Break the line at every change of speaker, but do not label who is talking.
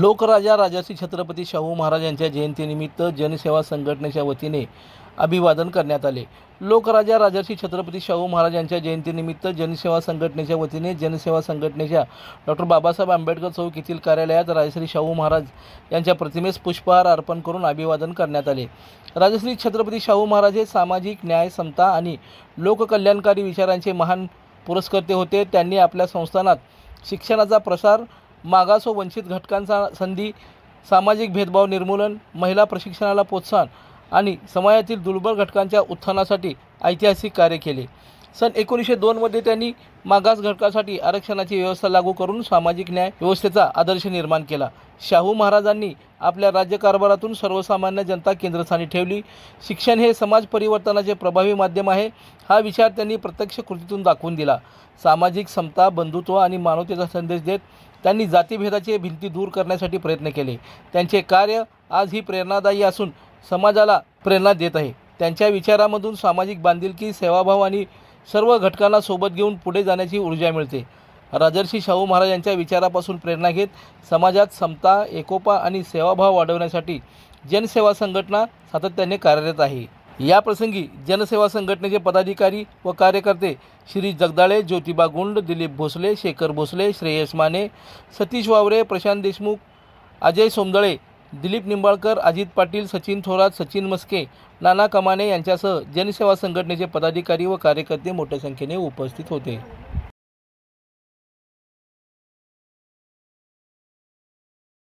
लोकराजा राजर्षी छत्रपती शाहू महाराज यांच्या जयंतीनिमित्त जनसेवा संघटनेच्या वतीने अभिवादन करण्यात आले। लोकराजा राजर्षी छत्रपती शाहू महाराज यांच्या जयंतीनिमित्त जनसेवा संघटनेच्या वतीने जनसेवा संघटनेच्या डॉक्टर बाबासाहेब आंबेडकर चौक येथील कार्यालयात राजश्री शाहू महाराज यांच्या प्रतिमेस पुष्पहार अर्पण करून अभिवादन करण्यात आले। राजश्री छत्रपती शाहू महाराज हे सामाजिक न्याय, समता आणि लोककल्याणकारी विचारांचे महान पुरस्कर्ते होते। त्यांनी आपल्या संस्थानात शिक्षणाचा प्रसार, मागास व वंचित घटकांचा संधी, सामाजिक भेदभाव निर्मूलन, महिला प्रशिक्षणाला प्रोत्साहन आणि समाजातील दुर्बल घटकांच्या उत्थानासाठी ऐतिहासिक कार्य केले। सन 1902 मध्ये त्यांनी मागास घटकासाठी आरक्षणाची व्यवस्था लागू करून सामाजिक न्याय व्यवस्थेचा आदर्श निर्माण केला। शाहू महाराजांनी आपल्या राज्यकारभारातून सर्वसामान्य जनता केंद्रस्थानी ठेवली। शिक्षण हे समाज परिवर्तनाचे प्रभावी माध्यम आहे, हा विचार त्यांनी प्रत्यक्ष कृतीतून दाखवून दिला। सामाजिक समता, बंधुत्व आणि मानवतेचा संदेश देत त्यांनी जातीभेदाचे भिंती दूर करण्यासाठी प्रयत्न केले। त्यांचे कार्य आज ही प्रेरणादायी असून समाजाला प्रेरणा देत आहे। त्यांच्या विचारामधून सामाजिक बांधिलकी, सेवाभाव आणि सर्व घटकांना सोबत घेऊन पुढे जाण्याची ऊर्जा मिळते। राजर्षी शाहू महाराज यांच्या विचारापासून प्रेरणा घेत समाजात समता, एकोपा आणि सेवाभाव वाढवण्यासाठी जनसेवा संघटना सातत्याने कार्यरत आहे। या प्रसंगी जनसेवा संघटनेचे पदाधिकारी व कार्यकर्ते श्री जगदाळे, ज्योतिबा गुंड, दिलीप भोसले, शेखर भोसले, श्रेयस माने, सतीश वावरे, प्रशांत देशमुख, अजय सोमदळे, दिलीप निंबाळकर, अजित पाटील, सचिन थोरात, सचिन मस्के, नाना कमाने यांच्यासह जनसेवा संघटनेचे पदाधिकारी व कार्यकर्ते मोठ्या संख्येने उपस्थित होते।